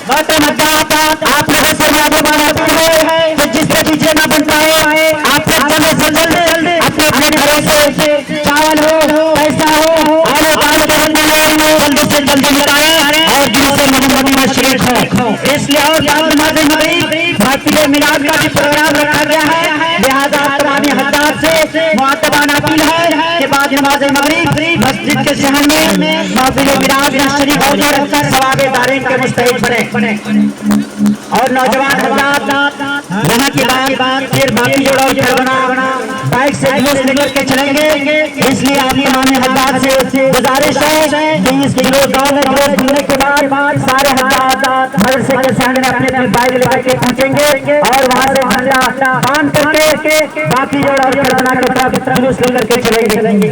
आप लोगों से नौजवान अपील है कि जिससे पीछे न बन पाए आप सब जल्द से जल्द अपने अपने घरों से चावल हो पैसा हो आलू दाल के बदले जल्दी से जल्दी लगाएं और जिनसे मोहम्मद में शरीक हो। इसलिए और नमाज मगरिब भारतीय मिलाद का भी प्रोग्राम रखा गया है, लिहाजा तमाम हजरात से मुअत्तबाना अपील है कि बाद नमाज मगरिब मस्जिद के शहर में महफिल मिलाद में शरीक होकर सवाब दारीन के मुस्तहिक बने। और नौजवान हजरात यहाँ की बात फिर बाकी जोड़ा बना बाइक से जुलूस निकल के चलेंगे, इसलिए आप तमाम हजरात से गुजारिश है कि इस किलो गाँव में जुलूस घूमने के बाद सारे हजरात मदरसे के सामने अपने अपने बाइक लेकर के पहुँचेंगे और वहाँ से झंडा बांध करके बाकी जोड़ा बना के तरफ जुलूस लेकर के चलेंगे।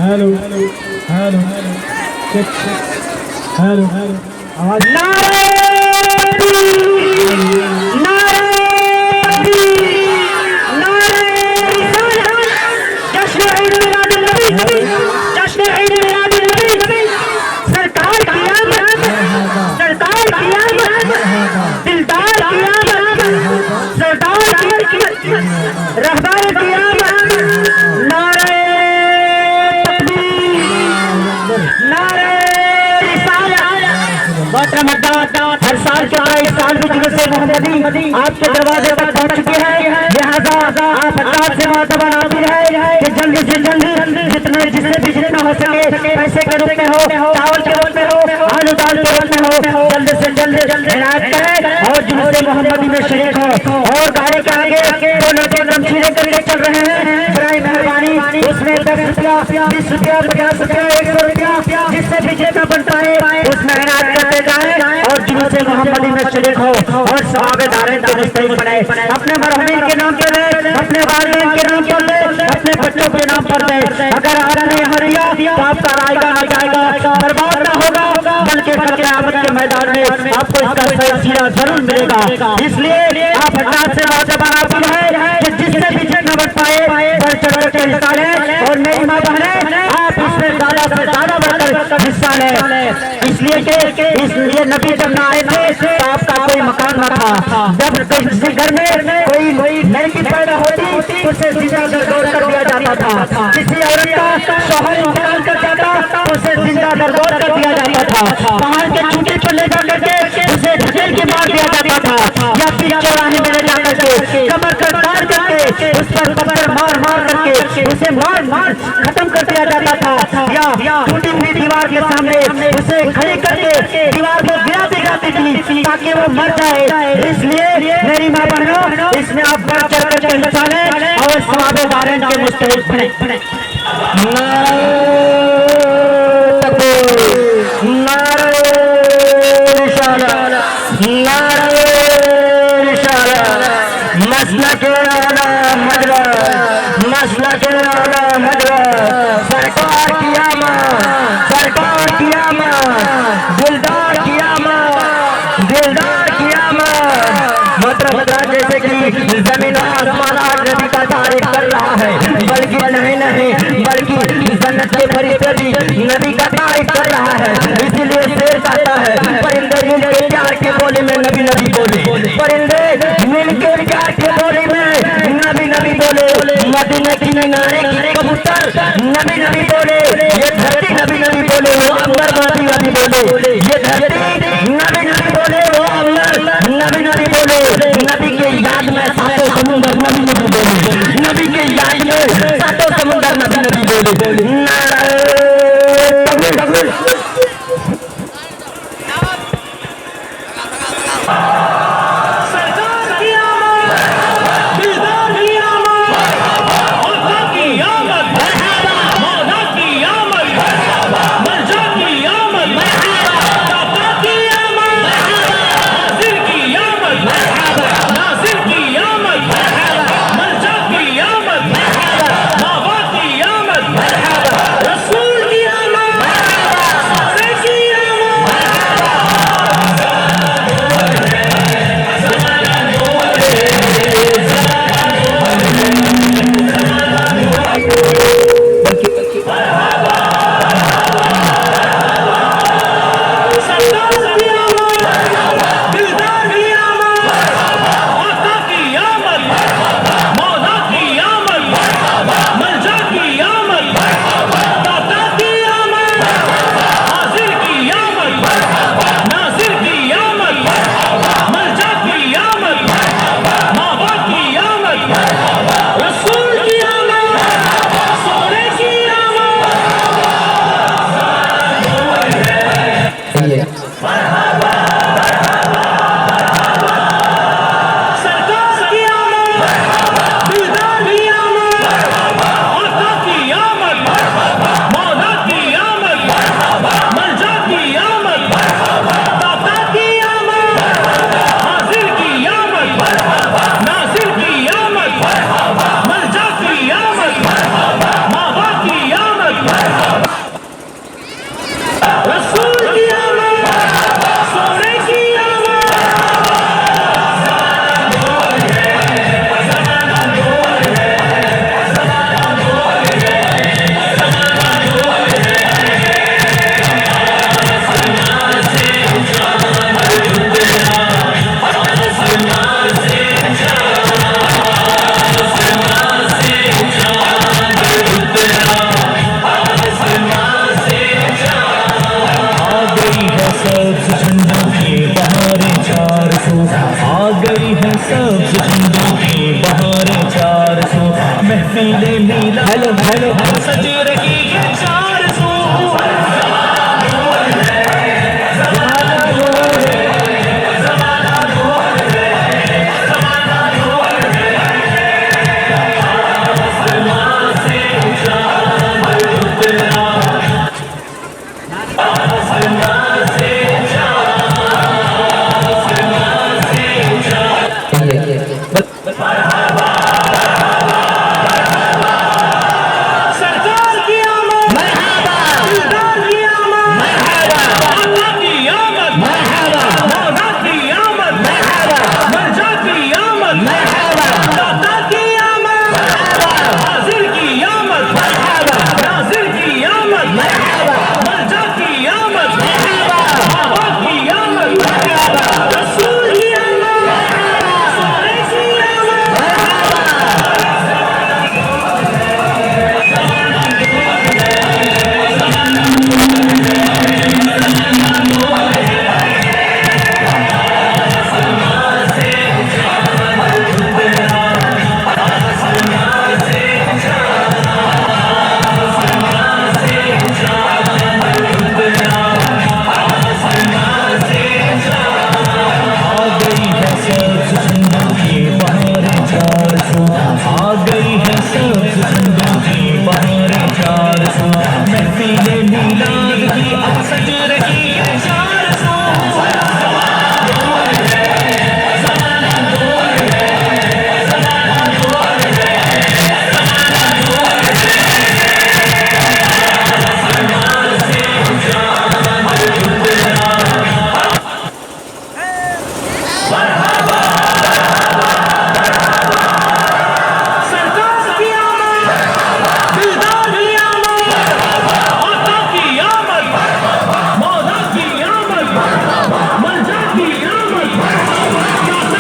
हेलो हेलो हेलो आवाज हर साल की तरह इस साल भी जुलूस मोहम्मदी आपके दरवाजे पर पहुंच चुकी है, लिहाजा आप हजरात से मुअत्तबाना अपील है कि जल्द से जल्द जितने जिससे भी जितना हो सके पैसे के रूप में हो, चावल के रूप में हो, आलू दाल के रूप में हो, जल्द से जल्द हिदायत करें और जुलूस मोहम्मदी में शरीक हो। और गाड़ी के आगे दो लड़के गमछीले करके चल रहे हैं, बड़ी मेहरबानी उसमें 10 रुपया 20 रुपया 50 रुपया 100 रुपया जिससे भी जितना बनता है उसमें हिदायत करते जाए और जुलूस मोहम्मदी में शरीक हो और सवाब दारीन के मुस्तहिक बने। अपने मरहूमीन के नाम पर दे, अपने वालिदैन के नाम पर दे, अपने बच्चों के नाम पर दे। अगर आपने यहाँ दिया तो आपका आएगा न जाएगा, बर्बाद न होगा, बल्कि कल क़यामत के मैदान में आपको इसका सही सिला जरूर मिलेगा। इसलिए आप हजरात से मुअत्तबाना अपील है कि जिससे भी जितना बन पाए बढ़ चढ़ के हिस्सा लें और मेरी माँ बहनें आप इसमें ज़्यादा से ज़्यादा बढ़कर हिस्सा लें। इसलिए कि इसलिए नबी जब न आए थे तो आपका कोई मकान न था, जब किसी घर में कोई लड़की पैदा होती उसे जिंदा दरदोर कर दिया जाता था, किसी औरत का शौहर इंतकाल कर जाता उसे जिंदा दरदोर कर दिया जाता था, पहाड़ के चूटे पर ले जाकर के उसे ढकेल के मार दिया जाता था या फिर चौराहे में ले जाकर के कमर कर काट करके उस पर पत्थर मार करके उसे मार खत्म कर दिया जाता था या टूटी हुई दीवार के सामने उसे खड़ी करके दीवार को गिराती थी ताकि वो मर जाए। इसलिए मेरी माँ बहनों इसमें आप बढ़ चढ़ करके हिस्सा लें और सवाब दारीन के मुस्तहिक बने। जैसे कि जमीन आसमान आज नबी का तारीफ कर रहा है, बल्कि नहीं बल्कि जन्नत के फरिश्ते भी नबी का तारीफ कर रहा है। इसीलिए शेर कहता है परिंदे मिलके प्यार के बोले में नबी बोले, परिंदे मिलके प्यार के बोले में नबी बोले, मदीने की किनारे की कबूतर नबी बोले, ये धरती नबी बोले, वो अंबर नबी बोले, ये धरती नबी बोले, वो अंबर नबी बोले। नबी के याद में सातों समुंदर नबी बोले, नबी के याद में सातों समुंदर नबी बोले। नारे तकबीर सरकार की आमद, दिलदार की आमद। लफ्ज़ जिंदों की बहारें 400 महफिलें मिला हेलो हेलो सज रही है